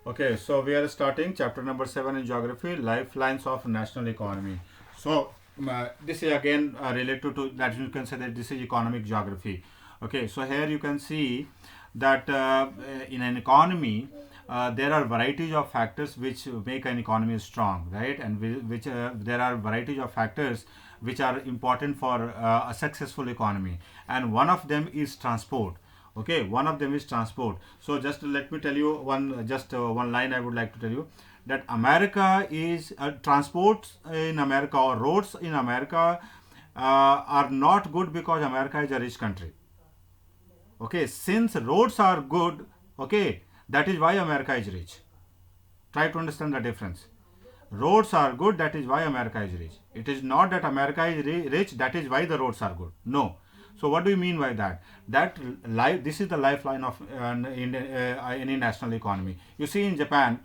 Okay, so we are starting chapter number 7 in geography, lifelines of national economy. So this is again related to that. You can say that this is economic geography. Okay, so here you can see that in an economy there are varieties of factors which make an economy strong, right? And which there are varieties of factors which are important for a successful economy, and one of them is transport. Okay, one of them is transport. So just let me tell you one line I would like to tell you, that America is transports in America, or roads in America are not good because America is a rich country. Okay, since roads are good, okay, that is why America is rich. Try to understand the difference. Roads are good, that is why America is rich. It is not that America is rich, that is why the roads are good. No. So what do you mean by that? That this is the lifeline of any national economy. You see, in Japan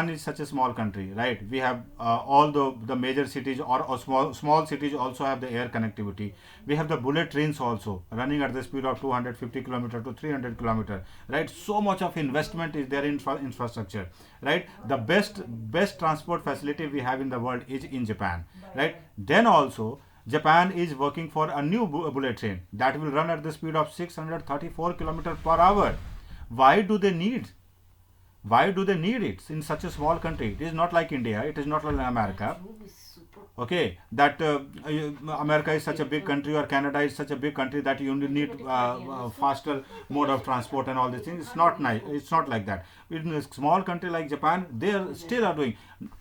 is such a small country, right? We have all the major cities, or small cities also have the air connectivity. We have the bullet trains also running at the speed of 250 kilometer to 300 kilometer, right? So much of investment is there in infrastructure, right? The best transport facility we have in the world is in Japan, right? Then also Japan is working for a new bullet train that will run at the speed of 634 kilometer per hour. Why do they need why do they need it in such a small country? It is not like India, it is not like America. Okay, that America is such a big country, or Canada is such a big country, that you need faster mode of transport and all these things. It's not nice, it's not like that. In a small country like Japan, they still are doing.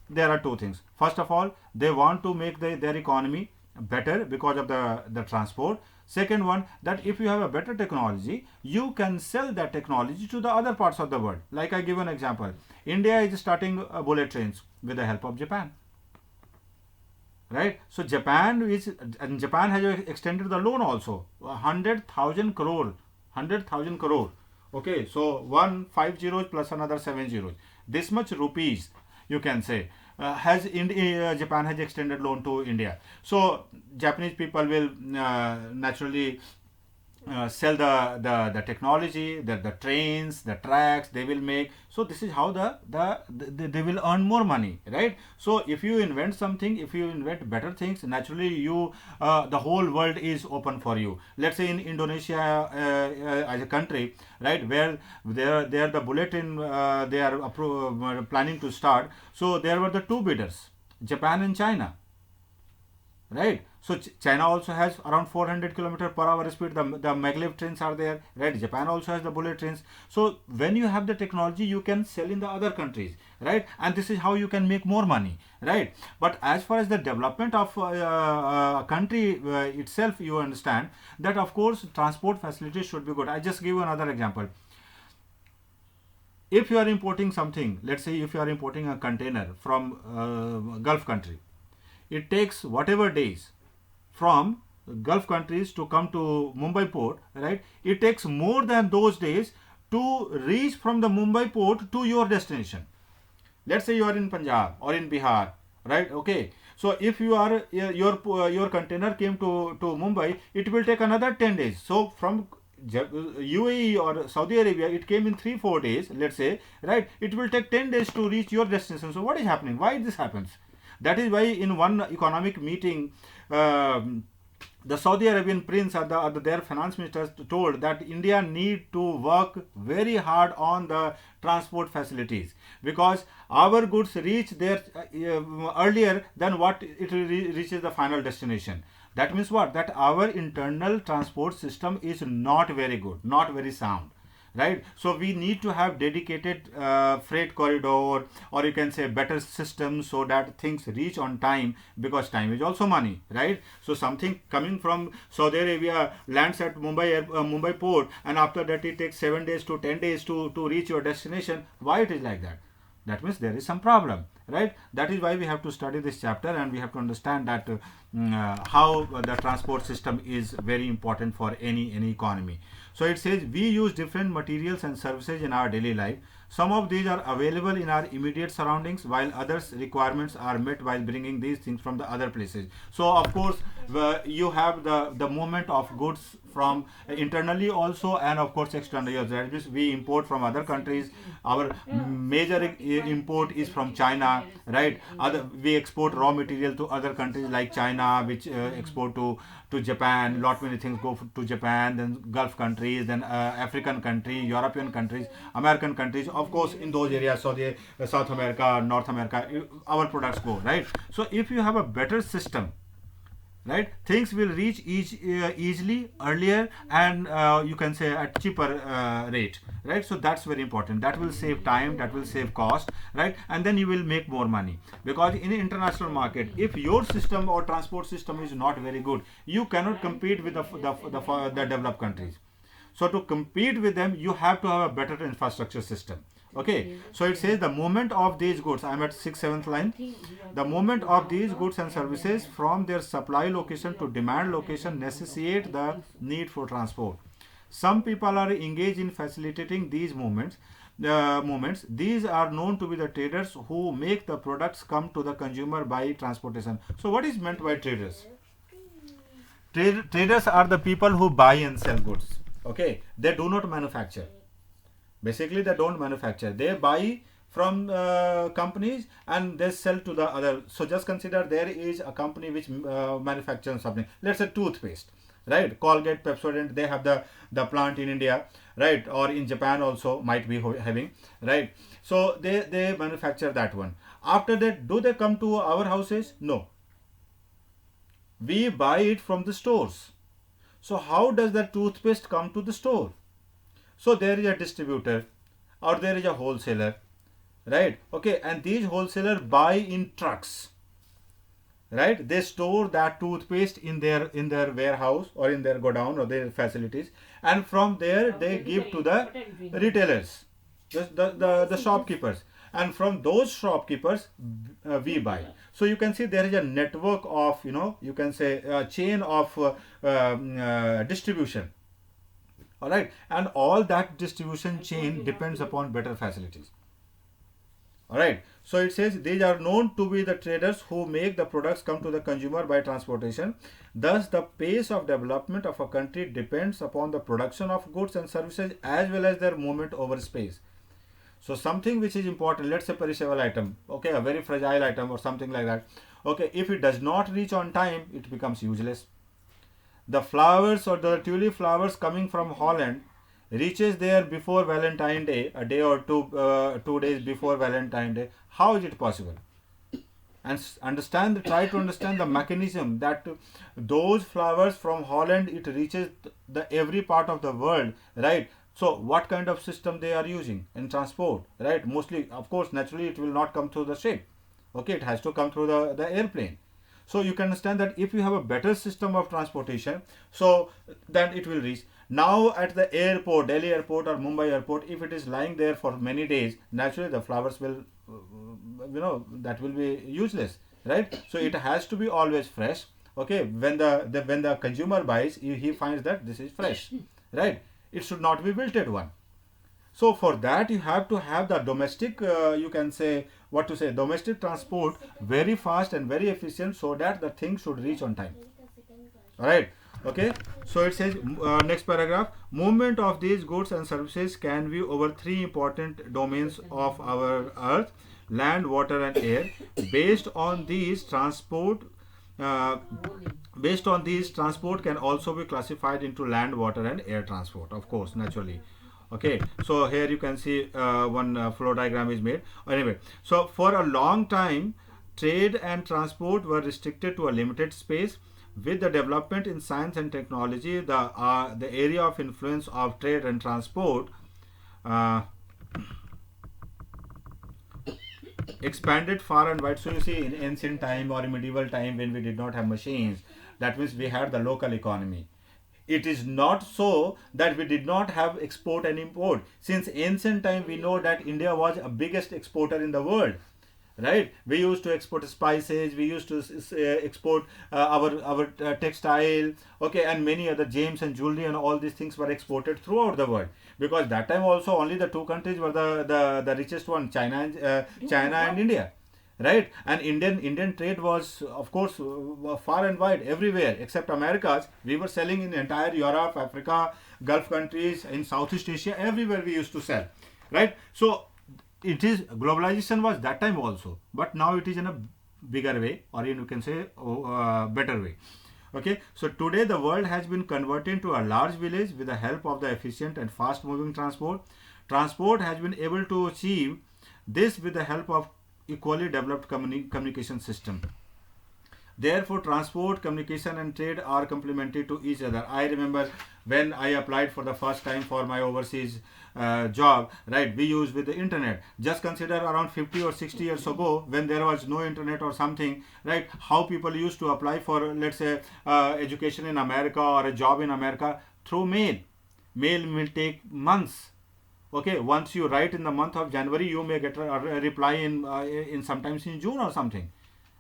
There are two things. First of all, they want to make their economy better because of the transport. Second one, that if you have a better technology, you can sell that technology to the other parts of the world. Like I give an example, India is starting bullet trains with the help of Japan, right? So Japan has extended the loan also, 100,000 crore. Okay, so 150 plus another 70, this much rupees, you can say, Japan has extended loan to India. So Japanese people will naturally sell the technology, the trains, the tracks they will make. So this is how they will earn more money, right? So if you invent something, if you invent better things, naturally you the whole world is open for you. Let's say in Indonesia, as a country, right, where there the bulletin they are planning to start. So there were the two bidders, Japan and China, right? So China also has around 400 kilometer per hour speed. The maglev trains are there, right? Japan also has the bullet trains. So when you have the technology, you can sell in the other countries, right? And this is how you can make more money, right? But as far as the development of a country itself, you understand that of course transport facilities should be good. I just give you another example. If you are importing something, let's say if you are importing a container from Gulf country, it takes whatever days from Gulf countries to come to Mumbai port, right? It takes more than those days to reach from the Mumbai port to your destination. Let's say you are in Punjab or in Bihar, right? Okay. So if you are your container came to Mumbai, it will take another 10 days. So from UAE or Saudi Arabia, it came in 3-4 days, let's say, right? It will take 10 days to reach your destination. So what is happening? Why this happens? That is why in one economic meeting, the Saudi Arabian prince or their finance ministers told that India need to work very hard on the transport facilities, because our goods reach there earlier than what it reaches the final destination. That means what? That our internal transport system is not very good, not very sound, right? So we need to have dedicated freight corridor, or you can say better systems, so that things reach on time, because time is also money, right? So something coming from Saudi Arabia lands at Mumbai port, and after that it takes 7 days to 10 days to reach your destination. Why it is like that? That means there is some problem, right? That is why we have to study this chapter, and we have to understand that how the transport system is very important for any economy. So it says we use different materials and services in our daily life. Some of these are available in our immediate surroundings, while others requirements are met while bringing these things from the other places. So of course you have the movement of goods from internally also, and of course externally also. That means we import from other countries. Our major import is from China, right? We export raw material to other countries like China, which export to Japan. Lot many things go to Japan, then Gulf countries, then African country, European countries, American countries, of course in those areas. So the South America, North America, our products go, right? So if you have a better system, right, things will reach easily, earlier, and you can say at cheaper rate, right? So that's very important. That will save time, that will save cost, right? And then you will make more money, because in the international market, if your system or transport system is not very good, you cannot compete with the developed countries. So to compete with them, you have to have a better infrastructure system. Okay, so it says the movement of these goods, I'm at 6th 7th line, the movement of these goods and services from their supply location to demand location necessitate the need for transport. Some people are engaged in facilitating these movements. These are known to be the traders who make the products come to the consumer by transportation. So what is meant by traders? Traders are the people who buy and sell goods. Okay, they do not manufacture. Basically, they don't manufacture. They buy from companies and they sell to the other. So just consider there is a company which manufactures something. Let's say toothpaste, right? Colgate, Pepsodent. They have the plant in India, right? Or in Japan also might be having, right? So they manufacture that one. After that, do they come to our houses? No. We buy it from the stores. So how does the toothpaste come to the store? So there is a distributor or there is a wholesaler, right? Okay, and these wholesalers buy in trucks, right? They store that toothpaste in their warehouse or in their godown or their facilities, and from there they give to the retailers, the shopkeepers, and from those shopkeepers we buy. So you can see there is a network of, you can say a chain of distribution. All right, and all that distribution chain depends upon better facilities. All right, so it says these are known to be the traders who make the products come to the consumer by transportation. Thus, the pace of development of a country depends upon the production of goods and services as well as their movement over space. So something which is important, let's say perishable item, okay, a very fragile item or something like that. Okay, if it does not reach on time, it becomes useless. The flowers or the tulip flowers coming from Holland reaches there before Valentine's Day, a day or 2 days before Valentine's Day. How is it possible? And try to understand the mechanism that those flowers from Holland, it reaches the every part of the world, right? So what kind of system they are using in transport, right? Mostly, of course, naturally it will not come through the ship. Okay, it has to come through the airplane. So you can understand that if you have a better system of transportation, so then it will reach. Now at the airport, Delhi airport or Mumbai airport, if it is lying there for many days, naturally the flowers will, that will be useless, right? So it has to be always fresh. Okay, when the consumer buys, he finds that this is fresh, right? It should not be wilted one. So for that you have to have the domestic, you can say domestic transport very fast and very efficient, so that the thing should reach on time. All right. Okay. So it says next paragraph, movement of these goods and services can be over three important domains of our earth: land, water, and air. Based on these transport can also be classified into land, water, and air transport, of course, naturally. Okay, so here you can see one flow diagram is made. Anyway, so for a long time, trade and transport were restricted to a limited space. With the development in science and technology, the area of influence of trade and transport expanded far and wide. So you see, in ancient time or in medieval time, when we did not have machines, that means we had the local economy. It is not so that we did not have export and import. Since ancient time, we know that India was a biggest exporter in the world, right? We used to export spices, we used to export our textile, okay, and many other gems and jewelry, and all these things were exported throughout the world. Because that time also only the two countries were the richest one, China and India, right? And Indian trade was, of course, far and wide everywhere except Americas. We were selling in entire Europe, Africa, Gulf countries, in Southeast Asia, everywhere we used to sell, right? So it is, globalization was that time also, but now it is in a bigger way, or you can say better way. Okay, so today the world has been converted to a large village with the help of the efficient and fast moving transport. Transport has been able to achieve this with the help of equally developed communication system. Therefore, transport, communication, and trade are complementary to each other. I remember when I applied for the first time for my overseas job, right? We used with the internet. Just consider around 50 or 60 years ago, when there was no internet or something, right? How people used to apply for, let's say, education in America or a job in America through mail. Mail will take months. Okay, once you write in the month of January, you may get a reply in sometimes in June or something,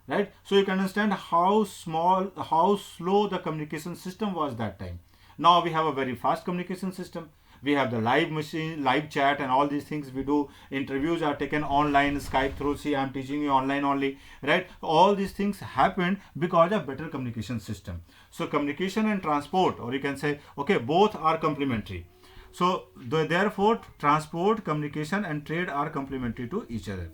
right? So you can understand how small, how slow the communication system was that time. Now we have a very fast communication system. We have the live machine, live chat, and all these things we do. Interviews are taken online, Skype through. See, I'm teaching you online only, right? All these things happened because of better communication system. So communication and transport, or you can say, okay, both are complementary. So therefore, transport, communication, and trade are complementary to each other.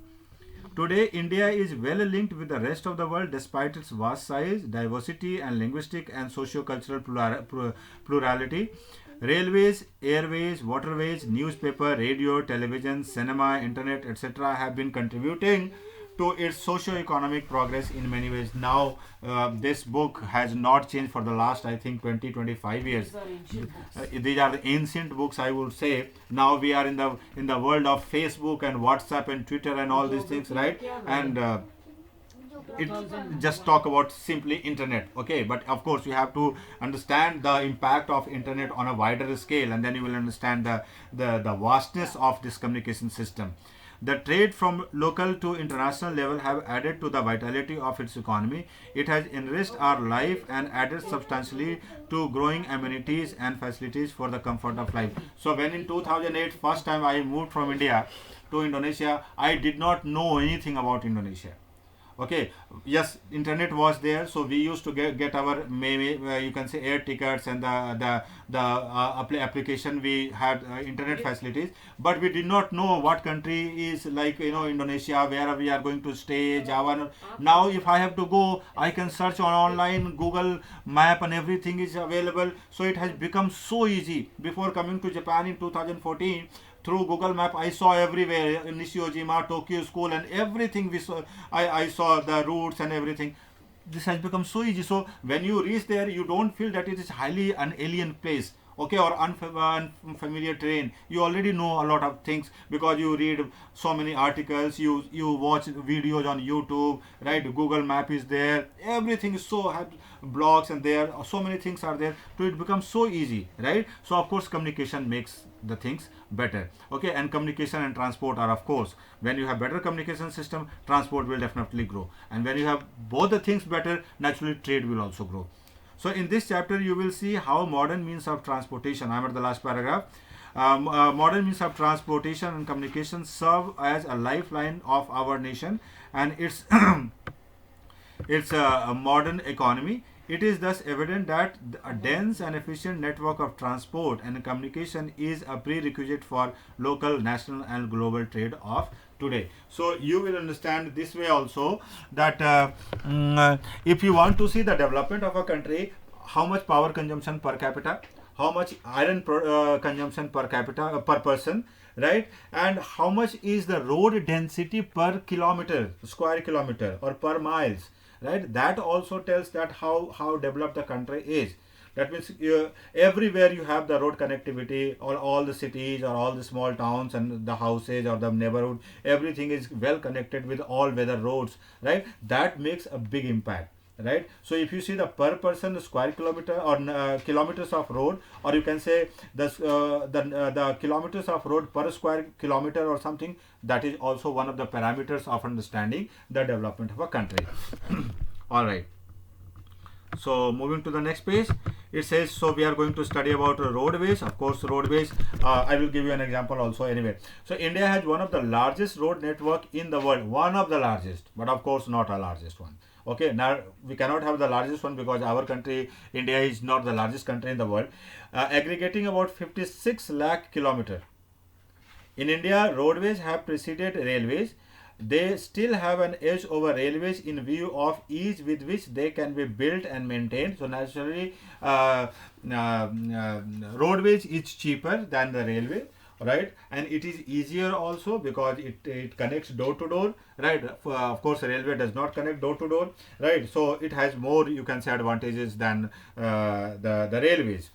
Today, India is well linked with the rest of the world despite its vast size, diversity, and linguistic and socio-cultural plurality. Railways, airways, waterways, newspaper, radio, television, cinema, internet, etc. have been contributing to its socio-economic progress in many ways. Now, this book has not changed for the last, I think, 20-25 years. These are the ancient books, I would say. Now we are in the world of Facebook and WhatsApp and Twitter and all these things, right? And it just talk about simply internet, okay? But of course, you have to understand the impact of internet on a wider scale, and then you will understand the vastness of this communication system. The trade from local to international level have added to the vitality of its economy. It has enriched our life and added substantially to growing amenities and facilities for the comfort of life. So when in 2008, first time I moved from India to Indonesia, I did not know anything about Indonesia. Okay, yes, internet was there, so we used to get our you can say air tickets, and the application, we had internet facilities, but we did not know what country is, like, Indonesia, where we are going to stay, Java. Now if I have to go, I can search on online, Google map, and everything is available. So it has become so easy. Before coming to Japan in 2014, through Google Map, I saw everywhere, Nishijima, Tokyo School, and everything we saw. I saw the routes and everything. This has become so easy. So when you reach there, you don't feel that it is highly an alien place, okay, or unfamiliar terrain. You already know a lot of things because you read so many articles, you watch videos on YouTube, right? Google Map is there. Everything is so blogs, and there so many things are there. So it becomes so easy, right? So of course, communication makes the things better, okay? And communication and transport are, of course, when you have better communication system, transport will definitely grow, and when you have both the things better, naturally trade will also grow. So in this chapter, you will see how modern means of transportation, I'm at the last paragraph, modern means of transportation and communication serve as a lifeline of our nation and its its a modern economy. It is thus evident that a dense and efficient network of transport and communication is a prerequisite for local, national, and global trade of today. So you will understand this way also, that if you want to see the development of a country, how much power consumption per capita, how much iron consumption per capita, per person, right? And how much is the road density per kilometer, square kilometer, or per miles, right? That also tells that how developed the country is. That means everywhere you have the road connectivity, or all the cities or all the small towns and the houses or the neighborhood, everything is well connected with all weather roads, right? That makes a big impact, right? So if you see the per person square kilometer, or kilometers of road, or you can say the kilometers of road per square kilometer or something, that is also one of the parameters of understanding the development of a country. All right. So moving to the next page, it says, so we are going to study about roadways. Of course, roadways, I will give you an example also anyway. So India has one of the largest road network in the world, one of the largest, but of course not a largest one. Okay, now we cannot have the largest one because our country, India, is not the largest country in the world, aggregating about 56 lakh kilometer. In India, roadways have preceded railways. They still have an edge over railways in view of ease with which they can be built and maintained. So naturally, roadways is cheaper than the railway, right? And it is easier also because it connects door to door, right? Of course, railway does not connect door to door, right? So it has more, you can say, advantages than the railways.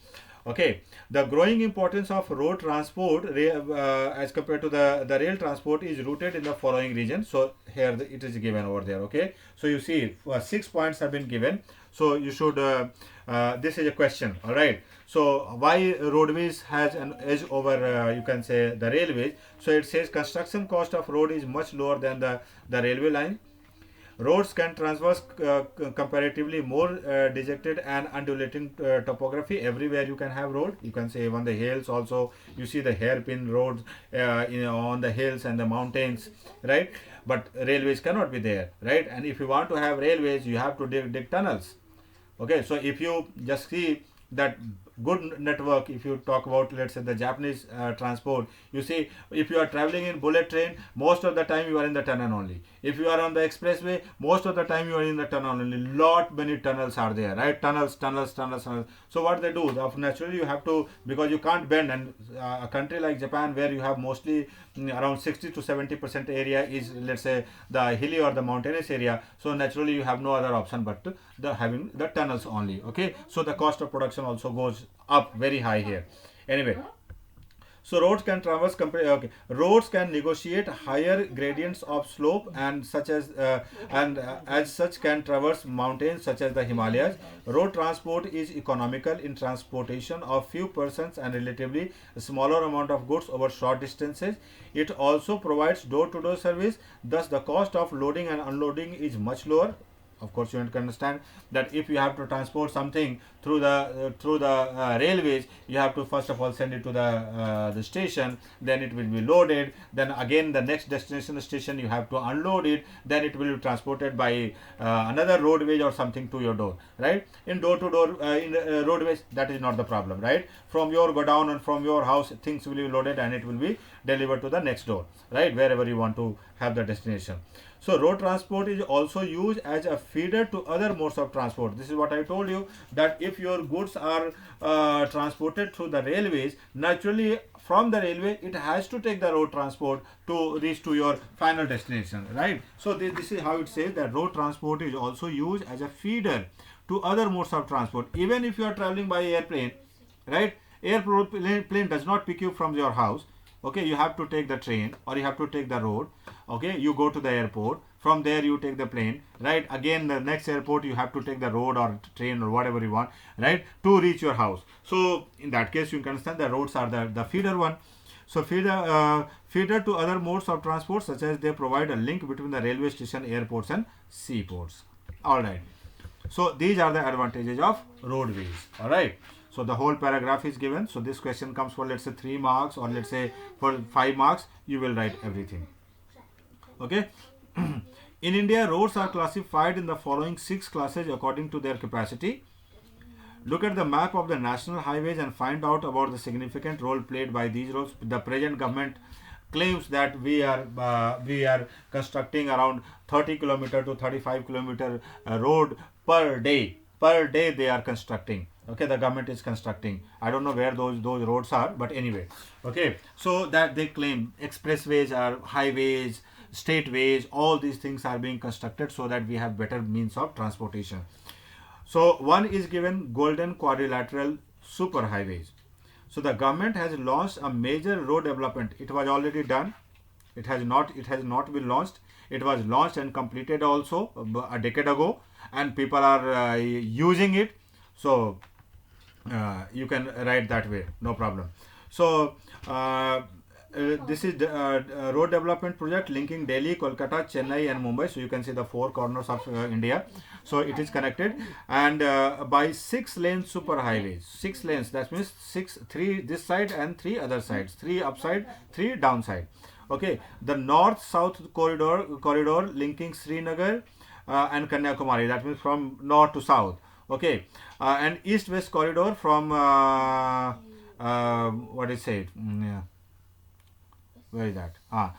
Okay, the growing importance of road transport as compared to the rail transport is rooted in the following region. So here it is given over there. Okay, so you see 6 points have been given. So you should this is a question. All right. So why roadways has an edge over you can say the railways? So it says construction cost of road is much lower than the railway line. Roads can traverse comparatively more dejected and undulating topography. Everywhere you can have road. You can say even the hills also. You see the hairpin roads on the hills and the mountains, right? But railways cannot be there, right? And if you want to have railways, you have to dig tunnels. Okay, so if you just see that good network, if you talk about, let's say, the Japanese transport, you see, if you are traveling in bullet train, most of the time you are in the tunnel only. If you are on the expressway, most of the time you are in the tunnel only. Lot many tunnels are there, right? Tunnels. So what they do, naturally you have to, because you can't bend, and a country like Japan where you have mostly around 60 to 70% area is, let's say, the hilly or the mountainous area. So naturally you have no other option but having the tunnels only. Okay, so the cost of production also goes up very high here. Anyway, so roads can traverse roads can negotiate higher gradients of slope and as such can traverse mountains such as the Himalayas. Road transport is economical in transportation of few persons and relatively smaller amount of goods over short distances. It also provides door to door service, thus the cost of loading and unloading is much lower. Of course, you can understand that if you have to transport something through the railways, you have to first of all send it to the station, then it will be loaded, then again the next destination station you have to unload it, then it will be transported by another roadway or something to your door, right? In door to door in roadways, that is not the problem, right? From your godown and from your house, things will be loaded and it will be delivered to the next door, right? Wherever you want to have the destination. So road transport is also used as a feeder to other modes of transport. This is what I told you, that if your goods are transported through the railways, naturally from the railway it has to take the road transport to reach to your final destination, right? So this is how it says that road transport is also used as a feeder to other modes of transport. Even if you are traveling by airplane, right? Airplane does not pick you from your house. Okay, you have to take the train or you have to take the road. Okay, you go to the airport, from there you take the plane, right? Again the next airport you have to take the road or train or whatever you want, right, to reach your house. So in that case you can understand the roads are the feeder one. So feeder to other modes of transport, such as they provide a link between the railway station, airports and seaports. All right, so these are the advantages of roadways. All right, so the whole paragraph is given. So this question comes for, let's say, 3 marks, or let's say for 5 marks, you will write everything. Okay. In India, roads are classified in the following 6 classes according to their capacity. Look at the map of the national highways and find out about the significant role played by these roads. The present government claims that we are constructing around 30 kilometer to 35 kilometer road per day. Per day they are constructing. Okay, the government is constructing. I don't know where those roads are, but anyway. Okay, so that they claim expressways are highways, state ways, all these things are being constructed so that we have better means of transportation. So one is given golden quadrilateral super highways. So the government has launched a major road development. It was already done. It has not been launched. It was launched and completed also a decade ago, and people are using it. So you can write that way, no problem. So this is the road development project linking Delhi, Kolkata, Chennai and Mumbai. So you can see the four corners of India. So it is connected, and by 6 lane super highways. 6 lanes, that means three this side and three other sides, three upside, three downside. Okay, the north-south corridor linking Srinagar and Kanyakumari. That means from north to south. Okay, and east-west corridor from what is it? Yeah. Where is that?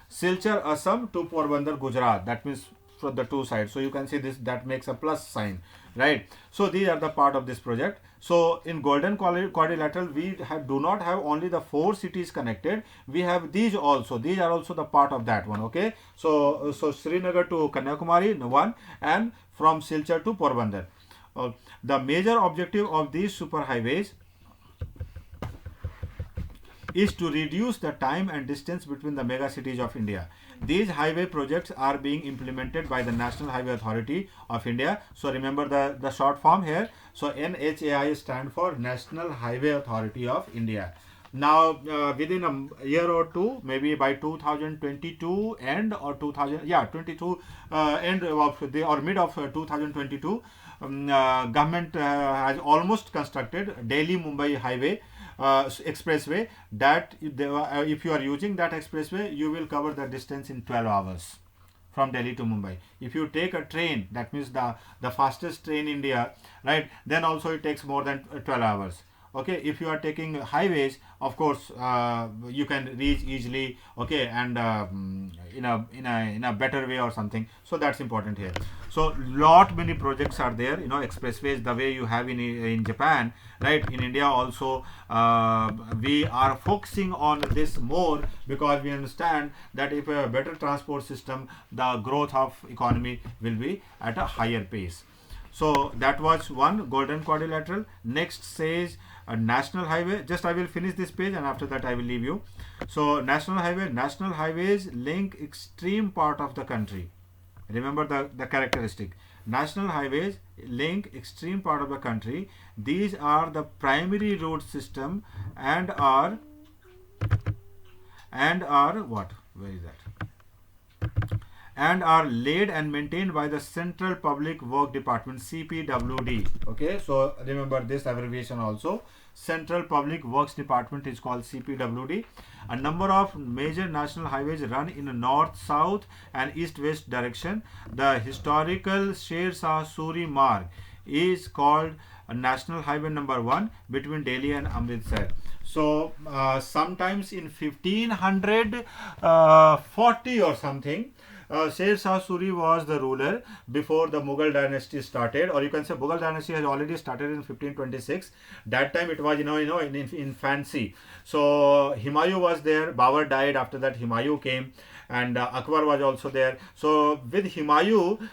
Silchar, Assam to Porbandar, Gujarat. That means from the two sides. So you can see this, that makes a plus sign, right? So these are the part of this project. So in Golden Quadrilateral, we do not have only the 4 cities connected. We have these also. These are also the part of that one. Okay. So Srinagar to Kanyakumari, one, and from Silchar to Porbandar. The major objective of these super highways is to reduce the time and distance between the mega cities of India. These highway projects are being implemented by the National Highway Authority of India. So remember the short form here. So NHAI stand for National Highway Authority of India. Now within a year or two, maybe by 2022 end or 22 end of the or mid of 2022, government has almost constructed Delhi Mumbai highway expressway, that if you are using that expressway, you will cover the distance in 12 hours from Delhi to Mumbai. If you take a train, that means the fastest train in India, right, then also it takes more than 12 hours. Okay, if you are taking highways, of course you can reach easily, okay, and in a better way or something. So that's important here. So lot many projects are there, expressways the way you have in Japan, right? In India also we are focusing on this more, because we understand that if a better transport system, the growth of economy will be at a higher pace. So that was one, Golden Quadrilateral. Next says a national highway. Just I will finish this page and after that I will leave you. So national highways link extreme part of the country. Remember the characteristic. National highways link extreme part of the country. These are the primary road system and are what? Where is that? And are laid and maintained by the Central Public Work Department, CPWD. Okay, so remember this abbreviation also. Central Public Works Department is called CPWD. A number of major national highways run in a north, south and east-west direction. The historical Sher Shah Suri Marg is called National Highway number 1 between Delhi and Amritsar. So sometimes in 1540 or something, Sher Shah Suri was the ruler before the Mughal dynasty started, or you can say Mughal dynasty has already started in 1526. That time it was in fancy. So Humayun was there. Babur died. After that Humayun came, and Akbar was also there. So with Humayun,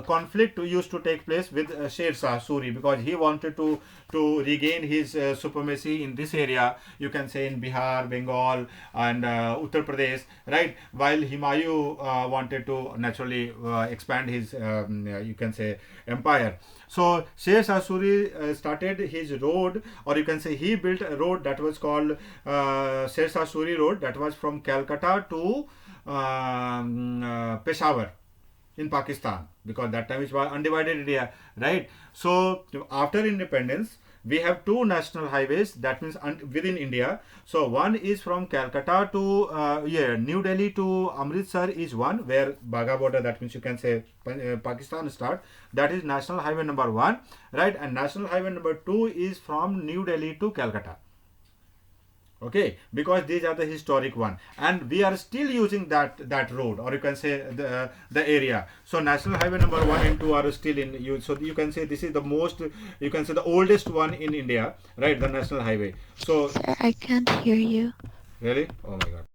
conflict used to take place with Sher Shah Suri, because he wanted to regain his supremacy in this area. You can say in Bihar, Bengal, and Uttar Pradesh, right? While Humayun wanted to naturally expand his, you can say, empire. So Sher Shah Suri started his road, or you can say he built a road that was called Sher Shah Suri Road, that was from Calcutta to Peshawar in Pakistan, because that time it was undivided India, right? So after independence, we have 2 national highways, that means within India. So one is from Calcutta to New Delhi to Amritsar is one, where Bagha border, that means you can say Pakistan start. That is national highway number 1, right? And national highway number 2 is from New Delhi to Calcutta. Okay, because these are the historic one, and we are still using that road, or you can say the area. So national highway number 1 and 2 are still in use. So you can say this is the most, you can say the oldest one in India, right? The national highway. So Sir, I can't hear you. really, oh my god.